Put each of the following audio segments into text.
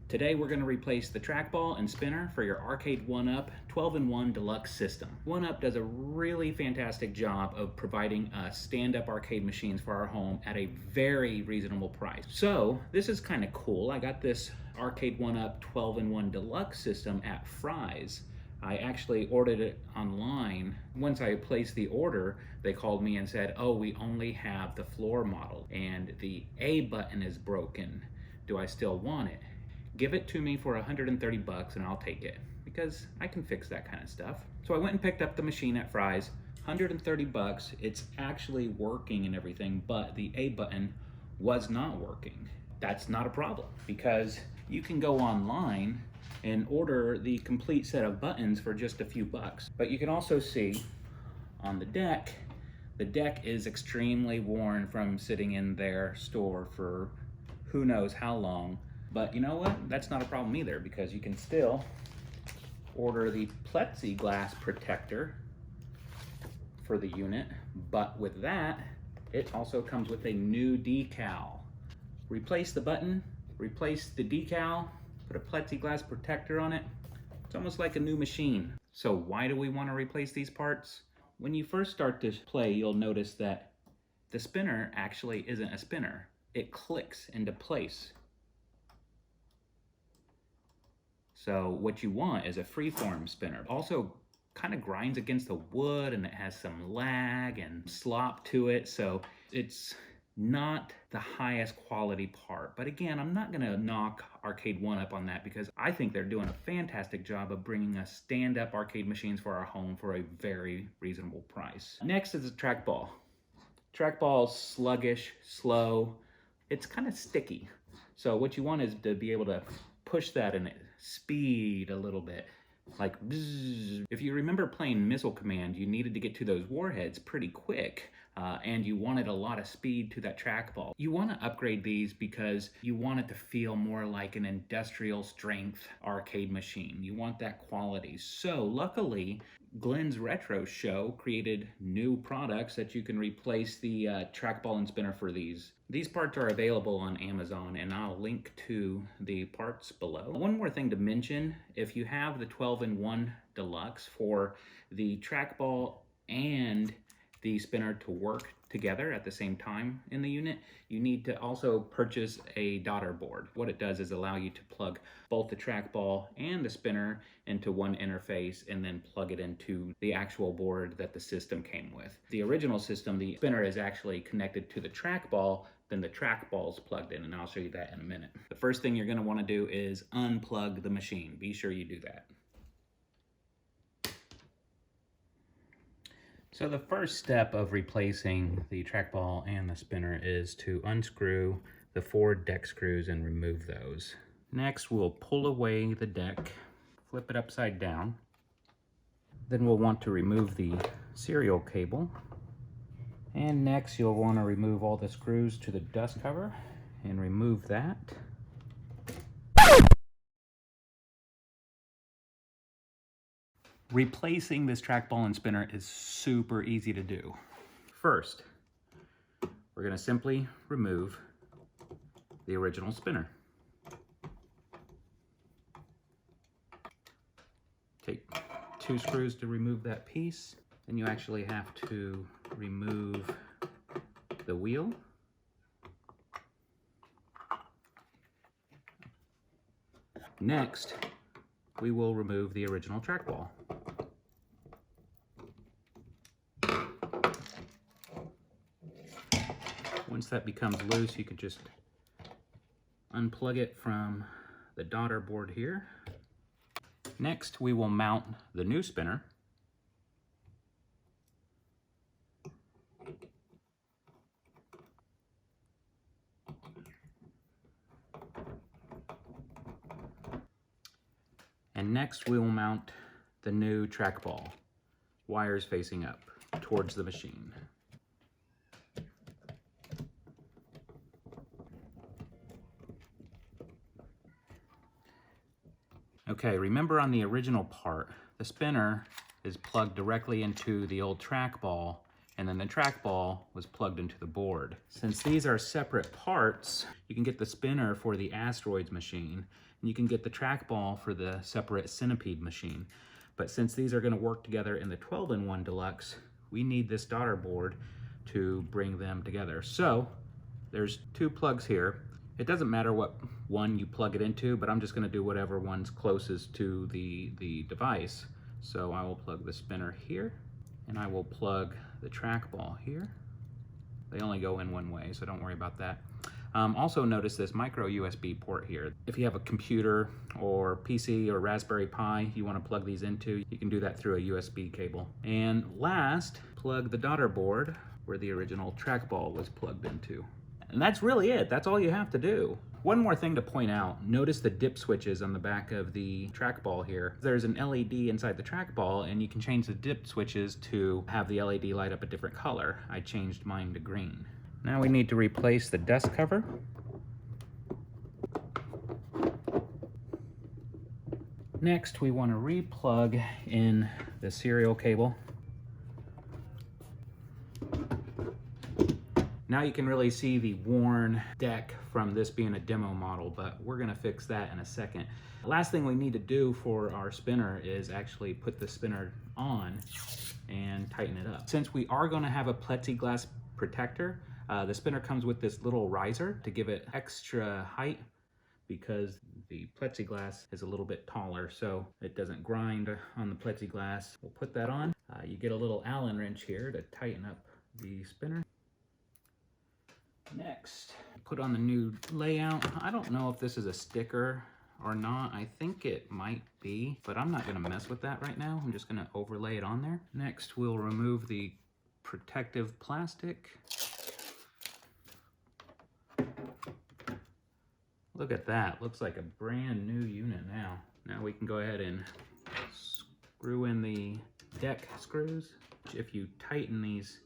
Today we're going to replace the trackball and spinner for your Arcade1Up 12-in-1 Deluxe system. 1UP does a really fantastic job of providing us stand-up arcade machines for our home at a very reasonable price. So this is kind of cool. I got this Arcade1Up 12-in-1 Deluxe system at Fry's. I actually ordered it online. Once I placed the order, they called me and said, oh, we only have the floor model and the A button is broken. Do I still want it? Give it to me for 130 bucks and I'll take it, because I can fix that kind of stuff. So I went and picked up the machine at Fry's, 130 bucks. It's actually working and everything, but the A button was not working. That's not a problem, because you can go online and order the complete set of buttons for just a few bucks. But you can also see on the deck is extremely worn from sitting in their store for who knows how long. But you know what? That's not a problem either, because you can still order the plexiglass protector for the unit, but with that, it also comes with a new decal. Replace the button, replace the decal, put a plexiglass protector on it. It's almost like a new machine. So why do we want to replace these parts? When you first start to play, you'll notice that the spinner actually isn't a spinner. It clicks into place. So what you want is a freeform spinner. Also kind of grinds against the wood, and it has some lag and slop to it. So it's not the highest quality part. But again, I'm not gonna knock Arcade1Up on that, because I think they're doing a fantastic job of bringing us stand-up arcade machines for our home for a very reasonable price. Next is the trackball. Trackball's sluggish, slow. It's kind of sticky. So what you want is to be able to push that in speed a little bit, like bzzz. If you remember playing Missile Command, you needed to get to those warheads pretty quick, and you wanted a lot of speed to that trackball. You want to upgrade these because you want it to feel more like an industrial strength arcade machine. You want that quality. So luckily, Glenn's Retro Show created new products that you can replace the trackball and spinner for these. These parts are available on Amazon, and I'll link to the parts below. One more thing to mention, if you have the 12-in-1 Deluxe, for the trackball and the spinner to work together at the same time in the unit, you need to also purchase a daughter board. What it does is allow you to plug both the trackball and the spinner into one interface, and then plug it into the actual board that the system came with. The original system, the spinner is actually connected to the trackball, then the trackball's plugged in, and I'll show you that in a minute. The first thing you're going to want to do is unplug the machine. Be sure you do that. So the first step of replacing the trackball and the spinner is to unscrew the 4 deck screws and remove those. Next, we'll pull away the deck, flip it upside down. Then we'll want to remove the serial cable. And next, you'll want to remove all the screws to the dust cover and remove that. Replacing this trackball and spinner is super easy to do. First, we're going to simply remove the original spinner. Take 2 screws to remove that piece. Then you actually have to remove the wheel. Next, we will remove the original trackball. Once that becomes loose, you can just unplug it from the daughter board here. Next, we will mount the new spinner. And next, we will mount the new trackball, wires facing up towards the machine. Okay, remember on the original part, the spinner is plugged directly into the old trackball, and then the trackball was plugged into the board. Since these are separate parts, you can get the spinner for the Asteroids machine, and you can get the trackball for the separate Centipede machine. But since these are going to work together in the 12-in-1 Deluxe, we need this daughter board to bring them together. So there's 2 plugs here. It doesn't matter what one you plug it into, but I'm just going to do whatever one's closest to the device. So I will plug the spinner here, and I will plug the trackball here. They only go in one way, so don't worry about that. Also notice this micro USB port here. If you have a computer or PC or Raspberry Pi you want to plug these into, you can do that through a USB cable. And last, plug the daughter board where the original trackball was plugged into. And that's really it. That's all you have to do. One more thing to point out, notice the dip switches on the back of the trackball here. There's an LED inside the trackball, and you can change the dip switches to have the LED light up a different color. I changed mine to green. Now we need to replace the dust cover. Next, we want to re-plug in the serial cable. Now you can really see the worn deck from this being a demo model, but we're gonna fix that in a second. The last thing we need to do for our spinner is actually put the spinner on and tighten it up. Since we are gonna have a plexiglass protector, the spinner comes with this little riser to give it extra height because the plexiglass is a little bit taller, so it doesn't grind on the plexiglass. We'll put that on. You get a little Allen wrench here to tighten up the spinner. Next, put on the new layout. I don't know if this is a sticker or not. I think it might be, but I'm not gonna mess with that right now. I'm just gonna overlay it on there. Next, we'll remove the protective plastic. Look at that, looks like a brand new unit now. Now we can go ahead and screw in the deck screws. If you tighten these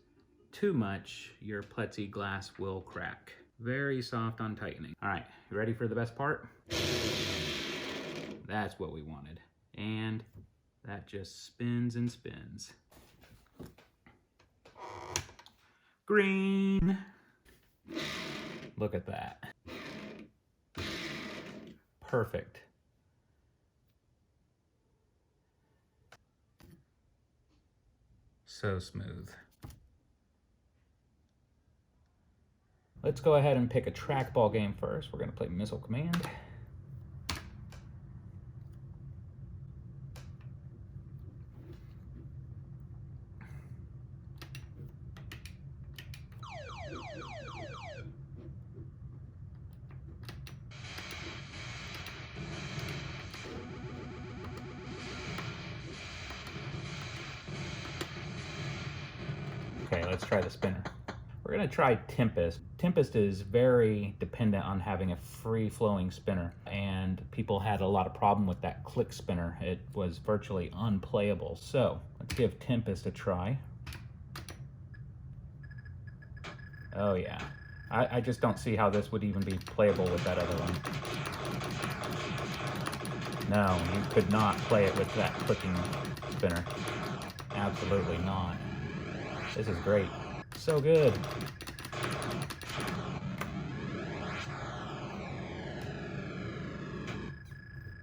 too much, your plexiglass will crack. Very soft on tightening. All right, you ready for the best part? That's what we wanted. And that just spins and spins. Green. Look at that. Perfect. So smooth. Let's go ahead and pick a trackball game first. We're going to play Missile Command. Okay, let's try the spinner. We're gonna try Tempest. Tempest is very dependent on having a free-flowing spinner, and people had a lot of problem with that click spinner. It was virtually unplayable. So let's give Tempest a try. Oh yeah, I just don't see how this would even be playable with that other one. No, you could not play it with that clicking spinner. Absolutely not. This is great. So good.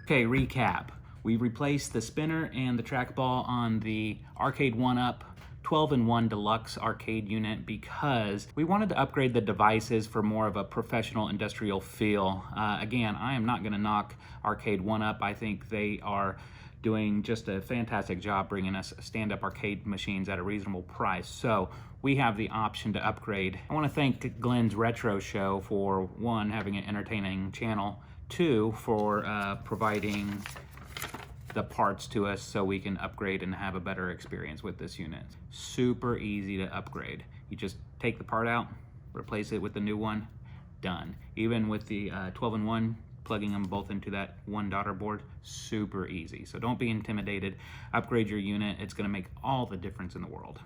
Okay, recap. We replaced the spinner and the trackball on the Arcade1Up 12-in-1 Deluxe arcade unit because we wanted to upgrade the devices for more of a professional industrial feel. Again, I am not going to knock Arcade1Up. I think they are doing just a fantastic job bringing us stand-up arcade machines at a reasonable price. So we have the option to upgrade. I want to thank Glenn's Retro Show for, one, having an entertaining channel, two, for providing the parts to us so we can upgrade and have a better experience with this unit. Super easy to upgrade. You just take the part out, replace it with the new one, done. Even with the 12-in-1, plugging them both into that one daughter board, super easy. So don't be intimidated. Upgrade your unit. It's going to make all the difference in the world.